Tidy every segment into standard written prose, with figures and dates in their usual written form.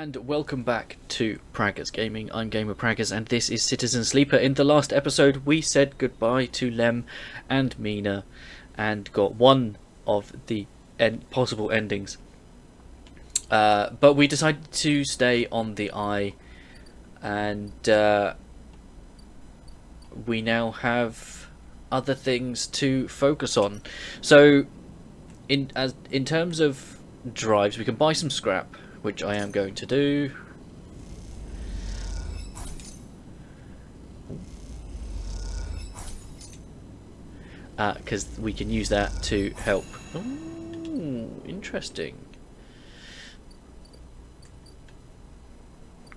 And welcome back to Praggers Gaming. I'm Gamer Praggers and this is Citizen Sleeper. In the last episode we said goodbye to Lem and Mina and got one of the possible endings. But we decided to stay on the eye, and we now have other things to focus on. So in terms of drives, we can buy some scrap, which I am going to do. Because we can use that to help. Ooh, interesting.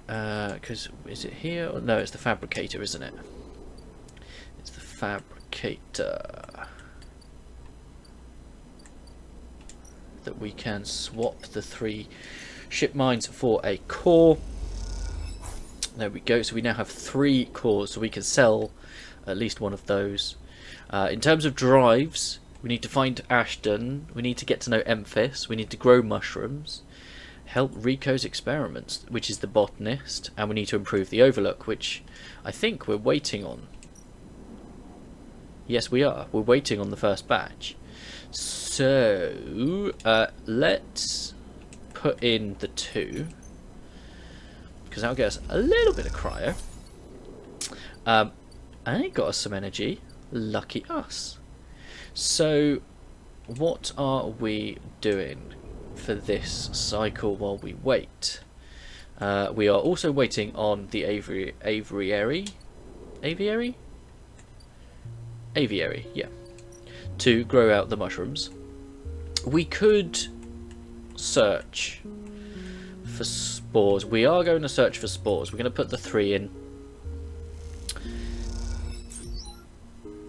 Because is it here? Or, no, it's the fabricator, isn't it? It's the fabricator that we can swap the 3 ship mines for a core. There we go. So we now have 3 cores, so we can sell at least one of those. In terms of drives, we need to find Ashton, we need to get to know Emphis, we need to grow mushrooms, help Riko's experiments, which is the botanist, and we need to improve the overlook, which I think we're waiting on. Yes, we are. We're waiting on the first batch. So let's put in the 2, because that'll get us a little bit of cryo, and it got us some energy. Lucky us. So what are we doing for this cycle while we wait? We are also waiting on the aviary, yeah, to grow out the mushrooms. We could search for spores. We are going to search for spores. We're going to put the 3 in.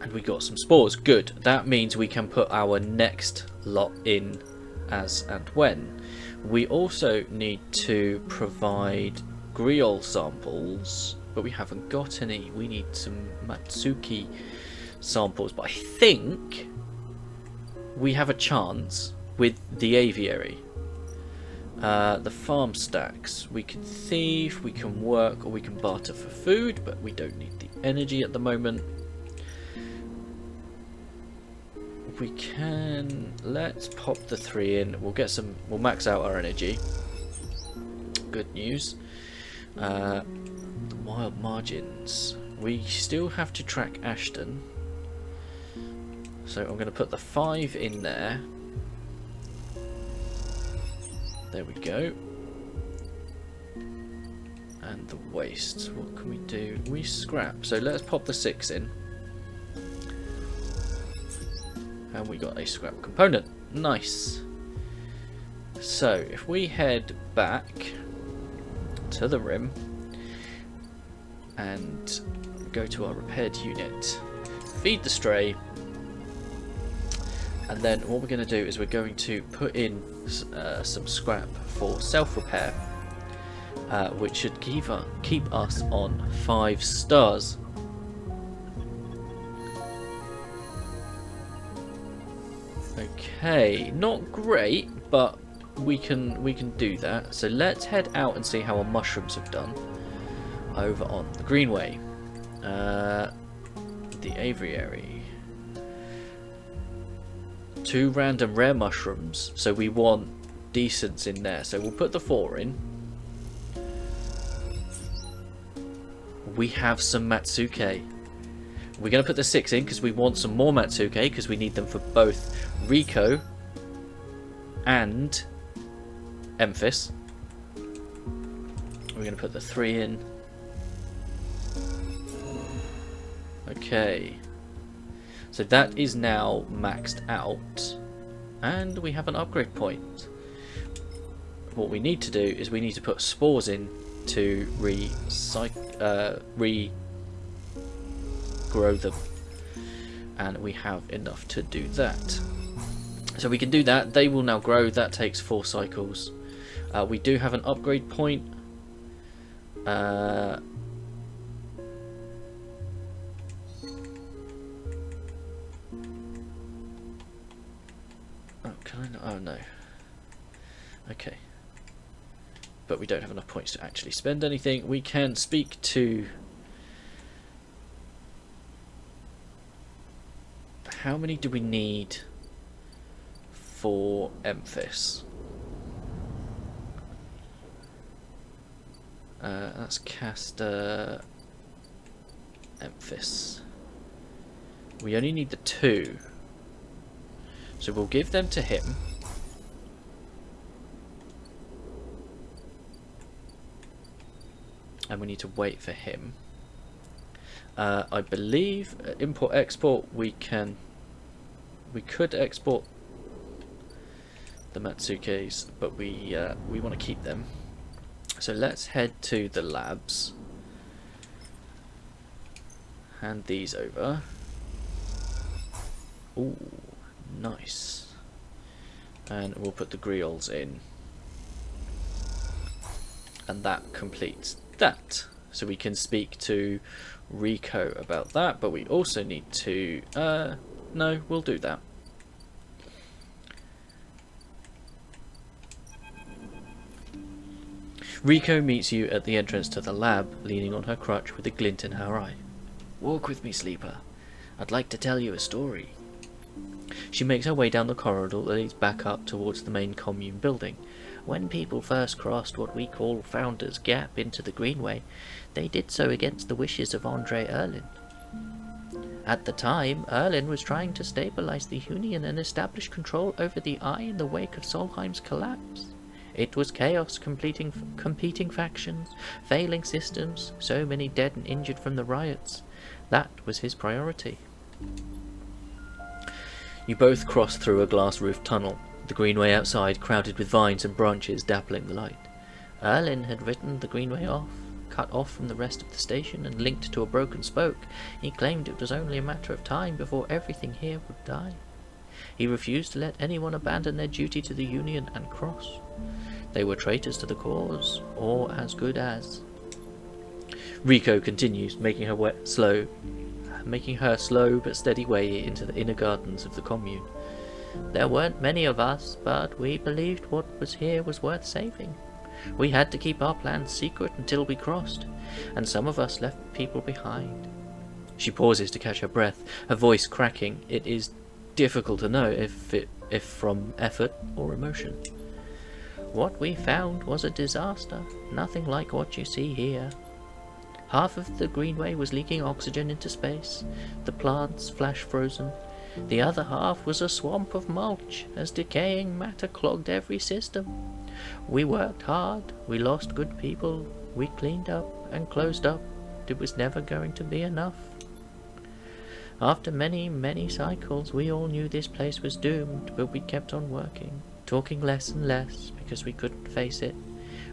And we got some spores. Good. That means we can put our next lot in as and when. We also need to provide griol samples, but we haven't got any. We need some Matsuki samples, but I think we have a chance with the aviary. The farm stacks. We can thieve, we can work, or we can barter for food, but we don't need the energy at the moment. We can, let's pop the 3 in. We'll get some, we'll max out our energy. Good news. The wild margins. We still have to track Ashton. So I'm going to put the 5 in there. There we go. And the waste. What can we do? We scrap. So let's pop the 6 in. And we got a scrap component. Nice. So if we head back to the rim and go to our repaired unit, feed the stray, and then what we're going to do is we're going to put in some scrap for self-repair, which should keep us on 5 stars. Okay, not great, but we can do that. So let's head out and see how our mushrooms have done over on the Greenway. The aviary. 2 random rare mushrooms, so we want decents in there. So we'll put the 4 in. We have some Matsuke. We're going to put the 6 in because we want some more Matsuke, because we need them for both Riko and Emphis. We're going to put the 3 in. Okay. So that is now maxed out. And we have an upgrade point. What we need to do is we need to put spores in to grow them, and we have enough to do that. So we can do that. They will now grow. That takes 4 cycles. We do have an upgrade point. Oh, can I not? Oh no. Okay. but we don't have enough points to actually spend anything. We can speak to... How many do we need for Emphis? That's Caster Emphis. We only need the 2. So we'll give them to him. And we need to wait for him. I believe import export we could export the Matsukes, but we want to keep them. So let's head to the labs. Hand these over. Ooh, nice. And we'll put the griots in. And that completes that. So we can speak to Riko about that, but we also need to... no, we'll do that. Riko meets you at the entrance to the lab, leaning on her crutch with a glint in her eye. Walk with me, sleeper. I'd like to tell you a story. She makes her way down the corridor that leads back up towards the main commune building. When people first crossed what we call Founder's Gap into the Greenway, they did so against the wishes of Andre Erlin. At the time, Erlin was trying to stabilize the Union and establish control over the Eye in the wake of Solheim's collapse. It was chaos, competing factions, failing systems, so many dead and injured from the riots. That was his priority. You both crossed through a glass-roofed tunnel, the Greenway outside crowded with vines and branches dappling the light. Erlin had written the Greenway off, cut off from the rest of the station and linked to a broken spoke. He claimed it was only a matter of time before everything here would die. He refused to let anyone abandon their duty to the Union and cross. They were traitors to the cause, or as good as. Riko continues, making her slow but steady way into the inner gardens of the commune. There weren't many of us, but we believed what was here was worth saving. We had to keep our plans secret until we crossed, and some of us left people behind. She pauses to catch her breath, her voice cracking. It is difficult to know if from effort or emotion. What we found was a disaster, nothing like what you see here. Half of the Greenway was leaking oxygen into space, the plants flash frozen. The other half was a swamp of mulch, as decaying matter clogged every system. We worked hard, we lost good people, we cleaned up and closed up. It was never going to be enough. After many, many cycles, we all knew this place was doomed, but we kept on working, talking less and less because we couldn't face it.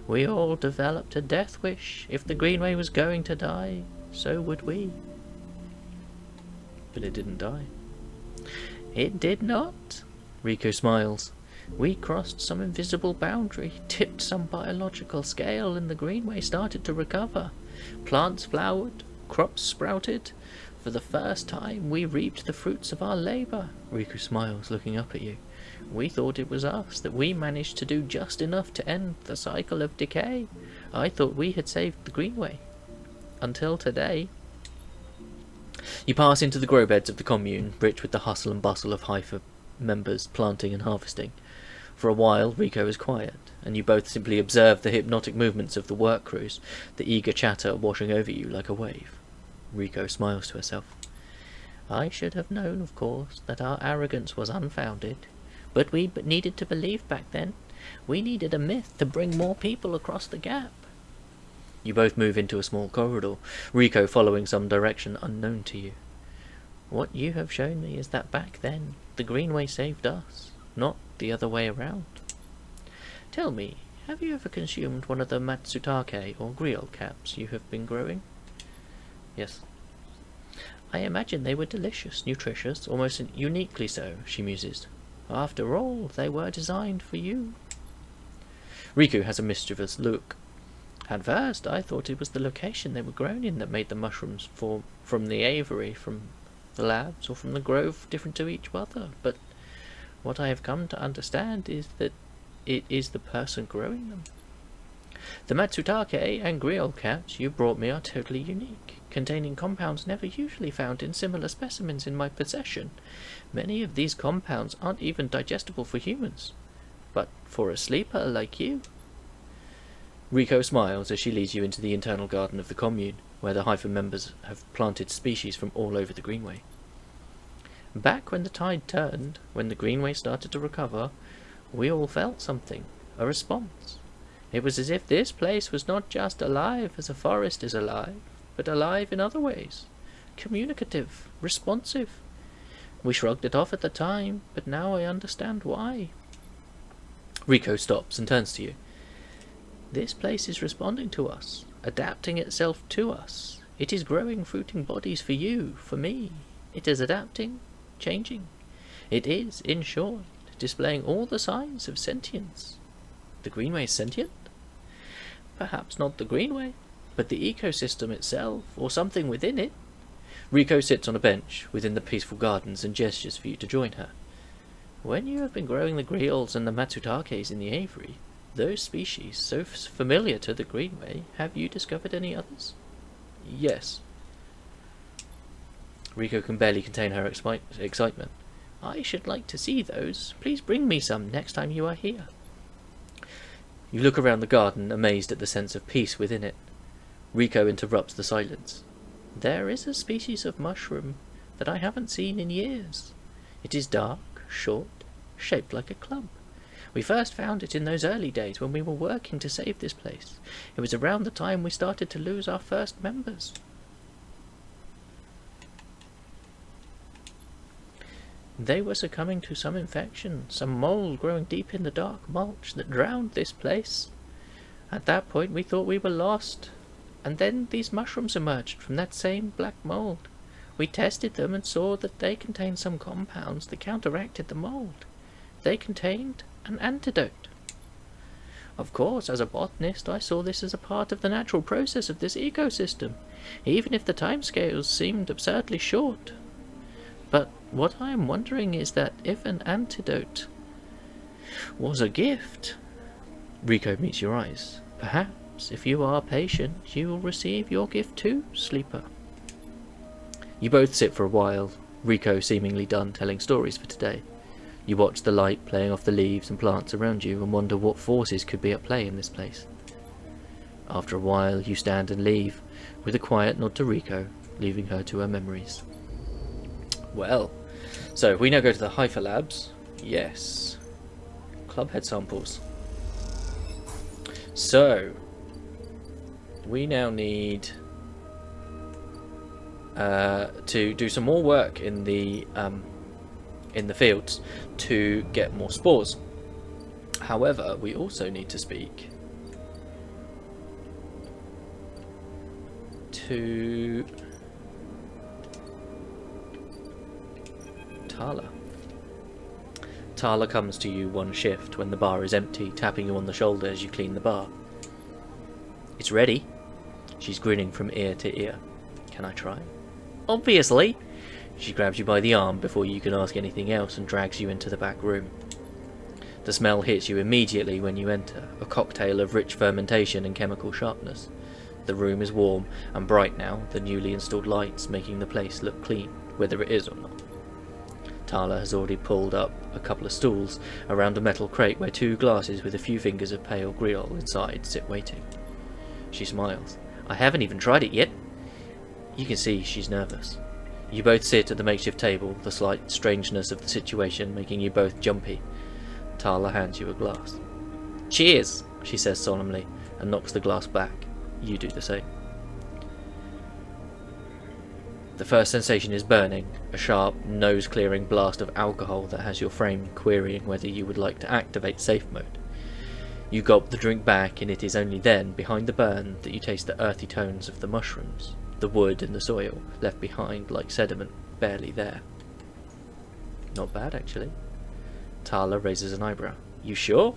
We all developed a death wish. If the Greenway was going to die, so would we. But it didn't die. It did not. Riko smiles. We crossed some invisible boundary, tipped some biological scale, and the Greenway started to recover. Plants flowered, crops sprouted. For the first time, we reaped the fruits of our labor. Riko smiles, looking up at you. We thought it was us, that we managed to do just enough to end the cycle of decay. I thought we had saved the Greenway. Until today. You pass into the grow beds of the commune, rich with the hustle and bustle of Haifa members planting and harvesting. For a while, Riko is quiet, and you both simply observe the hypnotic movements of the work crews, the eager chatter washing over you like a wave. Riko smiles to herself. I should have known, of course, that our arrogance was unfounded. But we needed to believe back then. We needed a myth to bring more people across the gap. You both move into a small corridor, Riko following some direction unknown to you. What you have shown me is that back then, the Greenway saved us, not the other way around. Tell me, have you ever consumed one of the matsutake or griot caps you have been growing? Yes. I imagine they were delicious, nutritious, almost uniquely so, she muses. After all, they were designed for you. Riko has a mischievous look. At first, I thought it was the location they were grown in that made the mushrooms from the aviary, from the labs, or from the grove different to each other. But what I have come to understand is that it is the person growing them. The Matsutake and griot caps you brought me are totally unique, containing compounds never usually found in similar specimens in my possession. Many of these compounds aren't even digestible for humans, but for a sleeper like you. Riko smiles as she leads you into the internal garden of the commune, where the hyphen members have planted species from all over the greenway. Back when the tide turned, when the greenway started to recover, we all felt something, a response. It was as if this place was not just alive as a forest is alive, but alive in other ways. Communicative, responsive. We shrugged it off at the time, but now I understand why. Riko stops and turns to you. This place is responding to us, adapting itself to us. It is growing fruiting bodies for you, for me. It is adapting, changing. It is, in short, displaying all the signs of sentience. The greenway is sentient? Perhaps not the greenway, but the ecosystem itself, or something within it. Riko sits on a bench within the peaceful gardens and gestures for you to join her. When you have been growing the griots and the matsutakes in the aviary, those species so familiar to the greenway, have you discovered any others? Yes. Riko can barely contain her excitement. I should like to see those. Please bring me some next time you are here. You look around the garden, amazed at the sense of peace within it. Riko interrupts the silence. There is a species of mushroom that I haven't seen in years. It is dark, short, shaped like a club. We first found it in those early days when we were working to save this place. It was around the time we started to lose our first members. They were succumbing to some infection, some mold growing deep in the dark mulch that drowned this place. At that point we thought we were lost, and then these mushrooms emerged from that same black mold. We tested them and saw that they contained some compounds that counteracted the mold. They contained an antidote. Of course, as a botanist, I saw this as a part of the natural process of this ecosystem, even if the timescales seemed absurdly short. But what I am wondering is that if an antidote was a gift... Riko meets your eyes. Perhaps, if you are patient, you will receive your gift too, sleeper. You both sit for a while, Riko seemingly done telling stories for today. You watch the light playing off the leaves and plants around you and wonder what forces could be at play in this place. After a while, you stand and leave, with a quiet nod to Riko, leaving her to her memories. Well, so we now go to the Hypha Labs. Yes. Club head samples. So, we now need to do some more work in the fields to get more spores. However, we also need to speak to Tala. Tala comes to you one shift when the bar is empty, tapping you on the shoulder as you clean the bar. It's ready. She's grinning from ear to ear. Can I try? Obviously. She grabs you by the arm before you can ask anything else and drags you into the back room. The smell hits you immediately when you enter, a cocktail of rich fermentation and chemical sharpness. The room is warm and bright now, the newly installed lights making the place look clean, whether it is or not. Tala has already pulled up a couple of stools around a metal crate where 2 glasses with a few fingers of pale griot inside sit waiting. She smiles. I haven't even tried it yet. You can see she's nervous. You both sit at the makeshift table, the slight strangeness of the situation making you both jumpy. Tala hands you a glass. Cheers, she says solemnly, and knocks the glass back. You do the same. The first sensation is burning, a sharp, nose-clearing blast of alcohol that has your frame querying whether you would like to activate safe mode. You gulp the drink back, and it is only then, behind the burn, that you taste the earthy tones of the mushrooms, the wood and the soil, left behind like sediment, barely there. Not bad, actually. Tala raises an eyebrow. You sure?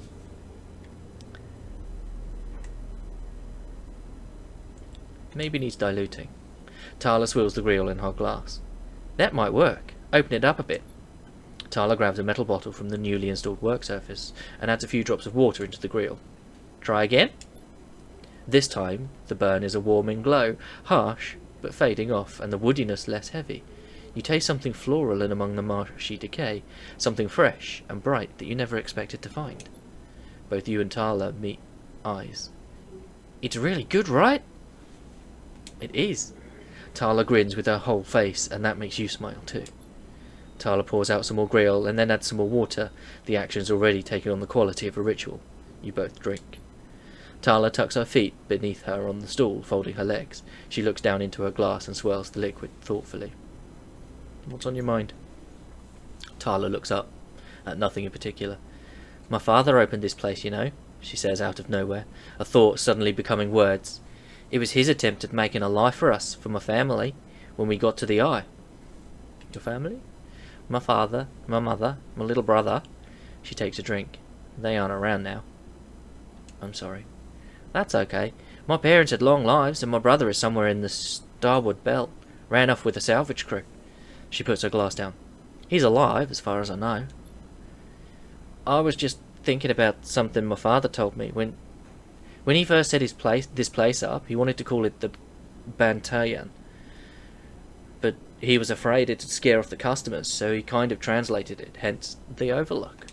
Maybe needs diluting. Tala swills the griot in her glass. That might work. Open it up a bit. Tala grabs a metal bottle from the newly installed work surface and adds a few drops of water into the griot. Try again? This time, the burn is a warming glow, harsh, but fading off, and the woodiness less heavy. You taste something floral in among the marshy decay, something fresh and bright that you never expected to find. Both you and Tala meet eyes. It's really good, right? It is. Tala grins with her whole face, and that makes you smile too. Tala pours out some more grill and then adds some more water. The action's already taken on the quality of a ritual. You both drink. Tala tucks her feet beneath her on the stool, folding her legs. She looks down into her glass and swirls the liquid thoughtfully. What's on your mind? Tala looks up, at nothing in particular. My father opened this place, you know, she says out of nowhere, a thought suddenly becoming words. It was his attempt at making a life for us, for my family, when we got to the eye. Your family? My father, my mother, my little brother. She takes a drink. They aren't around now. I'm sorry. That's okay. My parents had long lives, and my brother is somewhere in the starboard belt. Ran off with a salvage crew. She puts her glass down. He's alive, as far as I know. I was just thinking about something my father told me. When he first set this place up, he wanted to call it the Bantayan. But he was afraid it'd scare off the customers, so he kind of translated it, hence the overlook.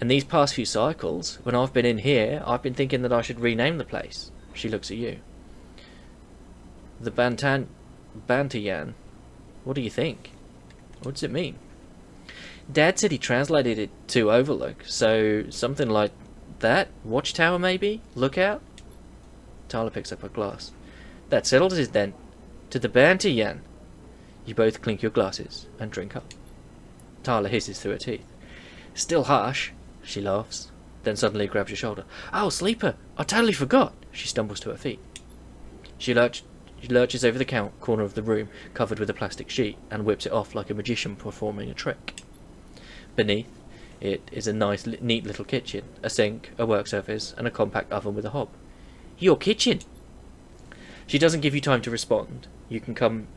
And these past few cycles, when I've been in here, I've been thinking that I should rename the place. She looks at you. The Bantayan. What do you think? What does it mean? Dad said he translated it to overlook, so something like that? Watchtower maybe? Lookout? Tala picks up her glass. That settles it then. To the Bantayan. You both clink your glasses and drink up. Tala hisses through her teeth. Still harsh. She laughs, then suddenly grabs your shoulder. Oh, Sleeper! I totally forgot! She stumbles to her feet. She lurches over the corner of the room, covered with a plastic sheet, and whips it off like a magician performing a trick. Beneath it is a nice, neat little kitchen, a sink, a work surface, and a compact oven with a hob. Your kitchen! She doesn't give you time to respond. You can come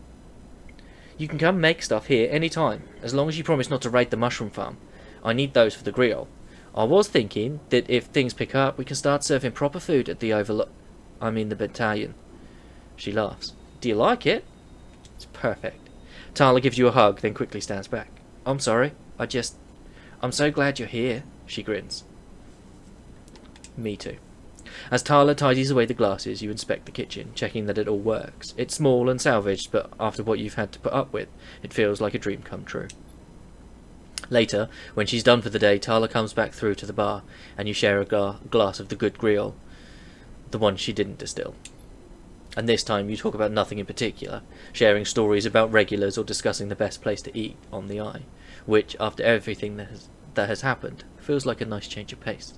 make stuff here any time, as long as you promise not to raid the mushroom farm. I need those for the grill. I was thinking that if things pick up, we can start serving proper food at the overlook. I mean the battalion. She laughs. Do you like it? It's perfect. Tala gives you a hug, then quickly stands back. I'm sorry. I'm so glad you're here. She grins. Me too. As Tala tidies away the glasses, you inspect the kitchen, checking that it all works. It's small and salvaged, but after what you've had to put up with, it feels like a dream come true. Later, when she's done for the day, Tala comes back through to the bar, and you share a glass of the good griot, the one she didn't distill. And this time you talk about nothing in particular, sharing stories about regulars or discussing the best place to eat on the eye, which, after everything that has happened, feels like a nice change of pace.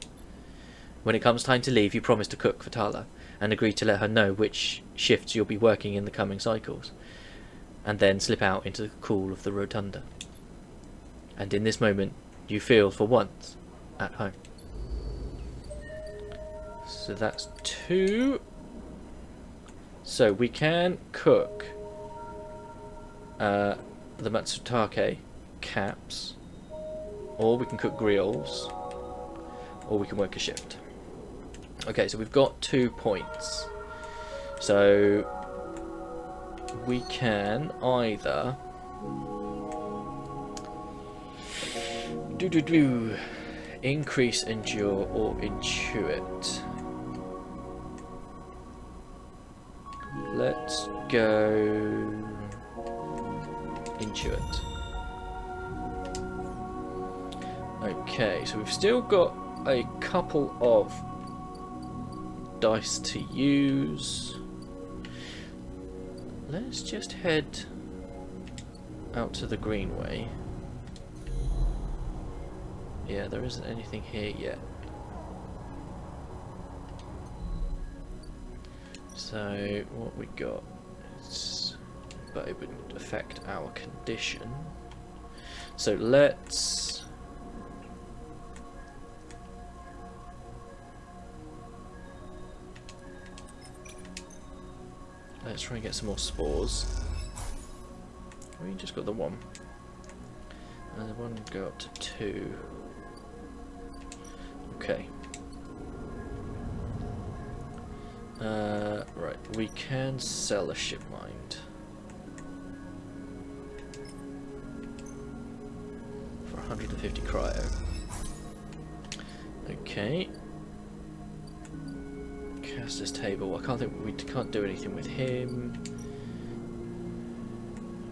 When it comes time to leave, you promise to cook for Tala, and agree to let her know which shifts you'll be working in the coming cycles, and then slip out into the cool of the rotunda. And in this moment, you feel, for once, at home. So that's 2. So we can cook the matsutake caps, or we can cook grills, or we can work a shift. Okay, so we've got 2 points. So we can either increase endure or intuit. Let's go intuit. Okay, so we've still got a couple of dice to use. Let's just head out to the greenway. Yeah, there isn't anything here yet. So what we got is, but it would affect our condition. So let's try and get some more spores. We just got the 1. And the 1 go up to 2. Okay. Right, we can sell a ship mind. For 150 cryo. Okay. Caster's table. I can't think we can't do anything with him.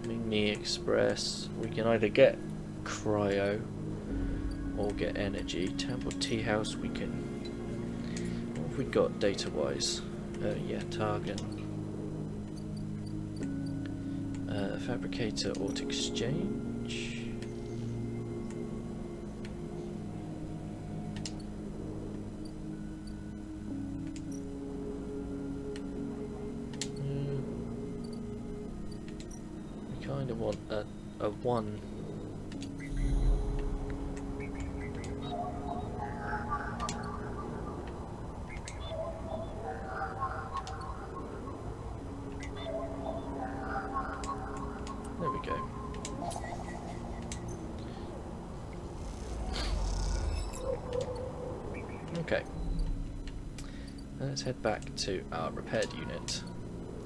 Mini Express. We can either get cryo or get energy. Temple Tea House we can. What have we got data wise? Yeah, Targan. Fabricator Auto Exchange. We kind of want a one. There we go. Okay. Let's head back to our repaired unit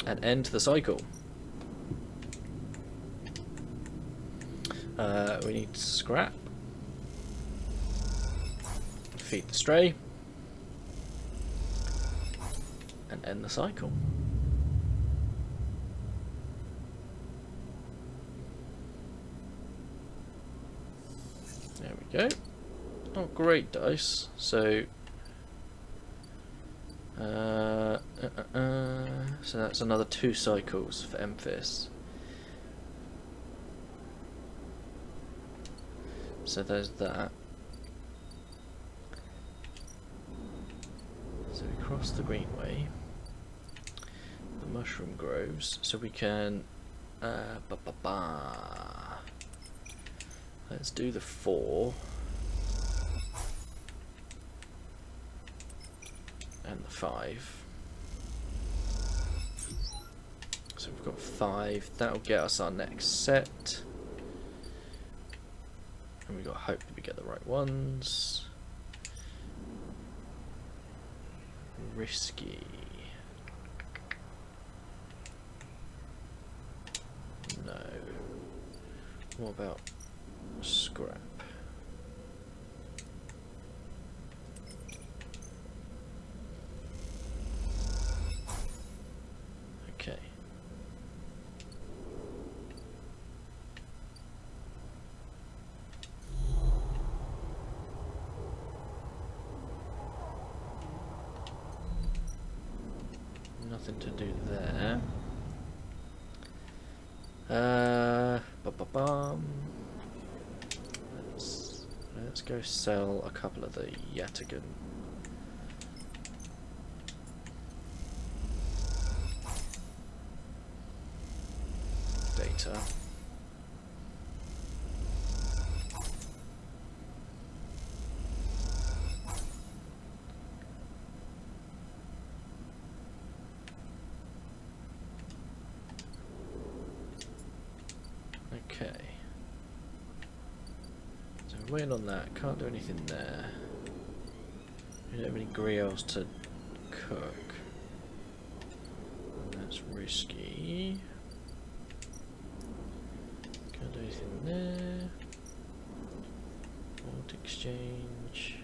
and end the cycle. We need scrap. Feed the stray. And end the cycle. There we go. Oh, great dice. So, so that's another 2 cycles for Emphis. So there's that. So we cross the greenway, the mushroom groves, so we can. Let's do the 4 and the 5. So we've got 5. That'll get us our next set. And we've got to hope that we get the right ones. Risky. No. What about scrap? Okay. Nothing to do there. Let's go sell a couple of the Yatagan. Data. Okay. So we're waiting on that. Can't do anything there. We don't have any griots to cook. That's risky. Can't do anything there. Auto exchange.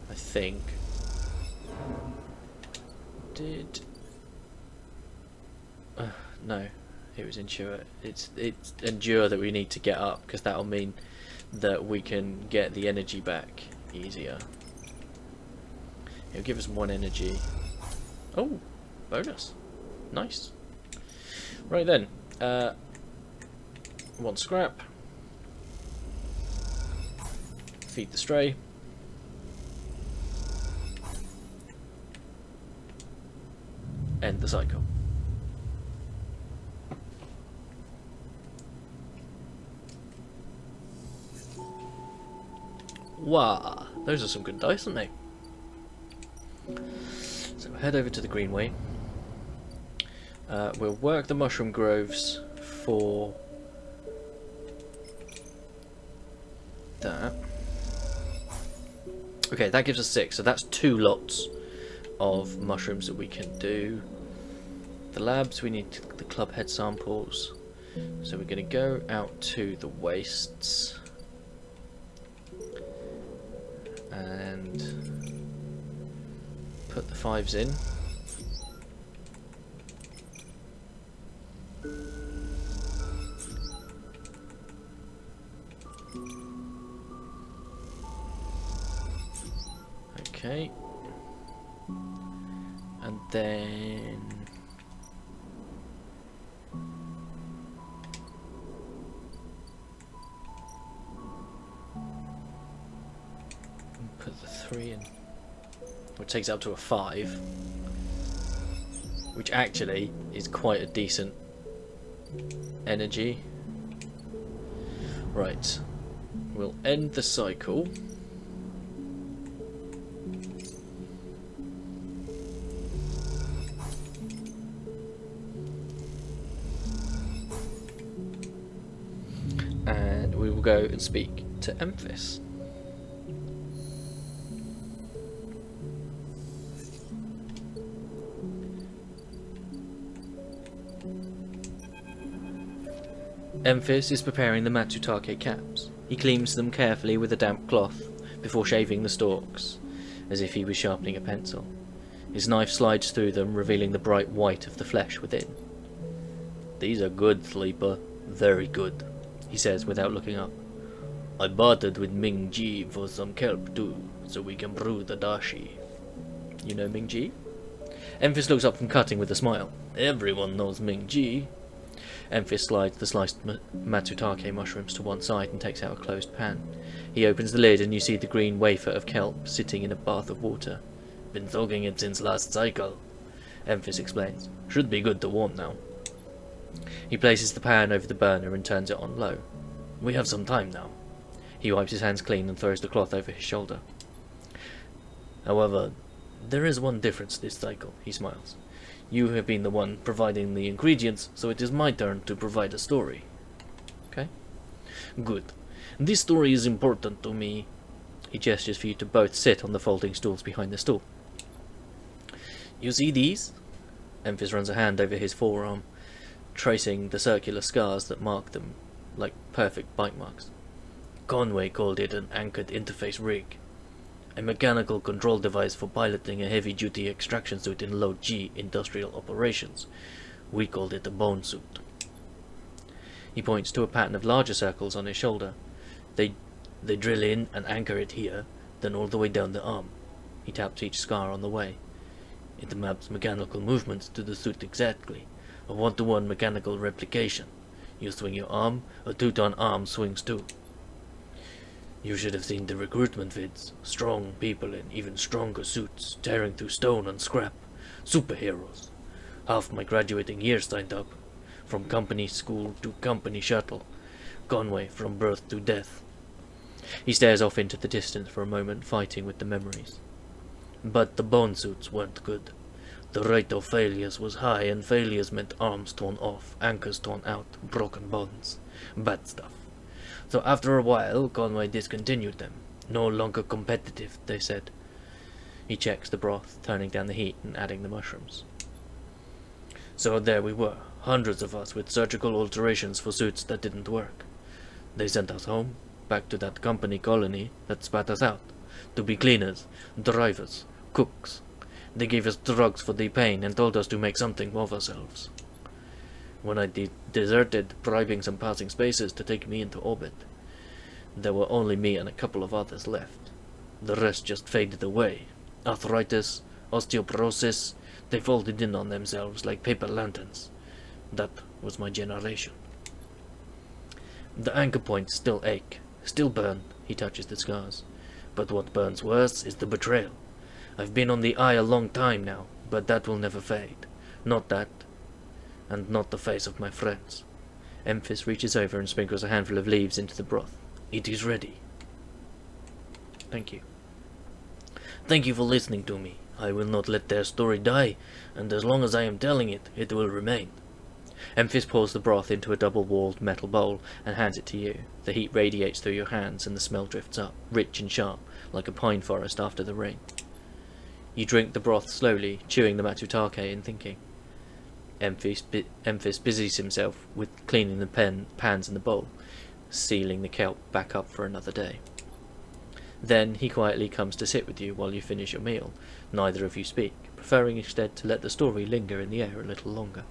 I think no, it was Endure. It's Endure that we need to get up, because that'll mean that we can get the energy back easier. It'll give us 1 energy. Oh, bonus. Nice. Right then, 1 scrap. Feed the stray. End the cycle. Wow, those are some good dice, aren't they? So head over to the greenway. We'll work the mushroom groves for that. Okay, that gives us 6, so that's 2 lots of mushrooms that we can do. The labs, we need the club head samples. So we're going to go out to the wastes and put the 5s in. Okay. And then put the 3 in, which takes it up to a 5, which actually is quite a decent energy. Right, we'll end the cycle. And we will go and speak to Emphis. Emphis is preparing the matsutake caps. He cleans them carefully with a damp cloth before shaving the stalks, as if he was sharpening a pencil. His knife slides through them, revealing the bright white of the flesh within. "These are good, Sleeper. Very good," he says without looking up. "I bartered with Ming Ji for some kelp too, so we can brew the dashi." "You know Ming Ji?" Emphis looks up from cutting with a smile. "Everyone knows Ming Ji." Emphis slides the sliced matsutake mushrooms to one side and takes out a closed pan. He opens the lid and you see the green wafer of kelp sitting in a bath of water. "Been soaking it since last cycle," Emphis explains. "Should be good to warm now." He places the pan over the burner and turns it on low. "We have some time now." He wipes his hands clean and throws the cloth over his shoulder. "However, there is one difference this cycle," he smiles. "You have been the one providing the ingredients, so it is my turn to provide a story." Okay? "Good. This story is important to me." He gestures for you to both sit on the folding stools behind the stool. "You see these?" Emphis runs a hand over his forearm, tracing the circular scars that mark them like perfect bite marks. "Conway called it an anchored interface rig. A mechanical control device for piloting a heavy-duty extraction suit in low-G industrial operations. We called it a bone suit." He points to a pattern of larger circles on his shoulder. They drill in and anchor it here, then all the way down the arm." He taps each scar on the way. "It maps mechanical movements to the suit exactly. A 1-to-1 mechanical replication. You swing your arm, a Teuton arm swings too. You should have seen the recruitment vids. Strong people in even stronger suits, tearing through stone and scrap. Superheroes. Half my graduating year signed up. From company school to company shuttle. Conway from birth to death." He stares off into the distance for a moment, fighting with the memories. "But the bone suits weren't good. The rate of failures was high, and failures meant arms torn off, anchors torn out, broken bones. Bad stuff. So after a while, Conway discontinued them. No longer competitive, they said." He checks the broth, turning down the heat and adding the mushrooms. "So there we were, hundreds of us with surgical alterations for suits that didn't work. They sent us home, back to that company colony that spat us out, to be cleaners, drivers, cooks. They gave us drugs for the pain and told us to make something of ourselves. When I deserted, bribing some passing spaces to take me into orbit, there were only me and a couple of others left. The rest just faded away. Arthritis, osteoporosis, they folded in on themselves like paper lanterns. That was my generation. The anchor points still ache, still burn," he touches the scars. "But what burns worse is the betrayal. I've been on the eye a long time now, but that will never fade. Not that, and not the face of my friends." Emphis reaches over and sprinkles a handful of leaves into the broth. "It is ready." "Thank you." "Thank you for listening to me. I will not let their story die, and as long as I am telling it, it will remain. Emphis pours the broth into a double-walled metal bowl and hands it to you. The heat radiates through your hands and the smell drifts up, rich and sharp, like a pine forest after the rain. You drink the broth slowly, chewing the matutake and thinking. Emphis busies himself with cleaning the pans in the bowl, sealing the kelp back up for another day. Then he quietly comes to sit with you while you finish your meal. Neither of you speak, preferring instead to let the story linger in the air a little longer.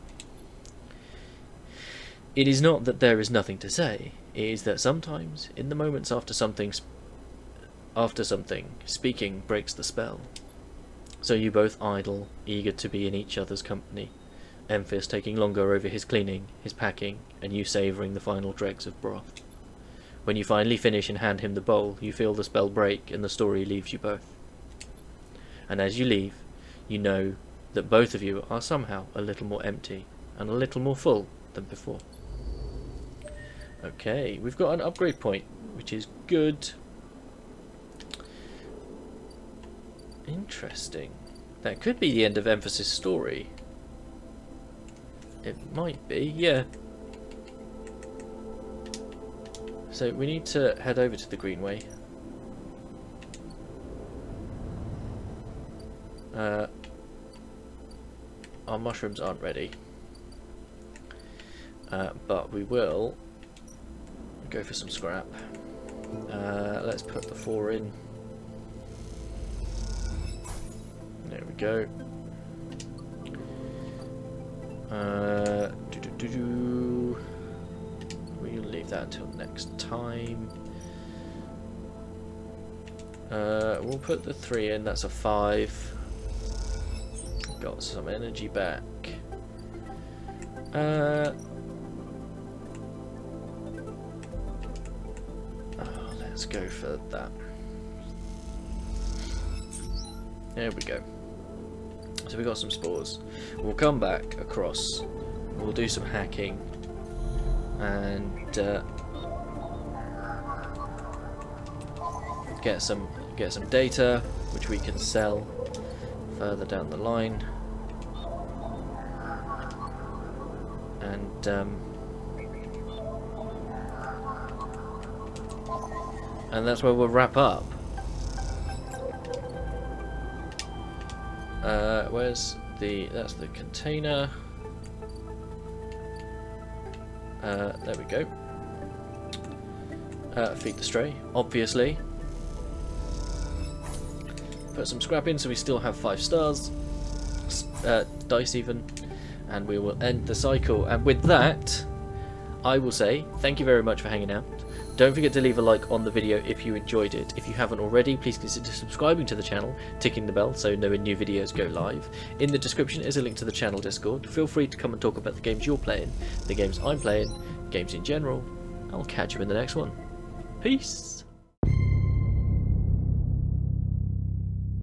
It is not that there is nothing to say, it is that sometimes, in the moments after something, speaking breaks the spell. So you both idle, eager to be in each other's company, Emphis taking longer over his cleaning, his packing, and you savouring the final dregs of broth. When you finally finish and hand him the bowl, you feel the spell break and the story leaves you both. And as you leave, you know that both of you are somehow a little more empty and a little more full than before. Okay, we've got an upgrade point, which is good. Interesting. That could be the end of Emphis' story. It might be, yeah. So we need to head over to the Greenway. Our mushrooms aren't ready. But we will go for some scrap. Let's put the 4 in. There we go. We'll leave that until next time. We'll put the 3 in, that's a 5. Got some energy back. Let's go for that. There we go. So we got some spores. We'll come back across. We'll do some hacking, and get some data, which we can sell further down the line. And that's where we'll wrap up. That's the container. There we go. Feed the stray, obviously. Put some scrap in so we still have 5 stars. Dice even. And we will end the cycle. And with that, I will say thank you very much for hanging out. Don't forget to leave a like on the video if you enjoyed it. If you haven't already, please consider subscribing to the channel, ticking the bell so know when new videos go live. In the description is a link to the channel Discord. Feel free to come and talk about the games you're playing, the games I'm playing, games in general. I'll catch you in the next one. Peace!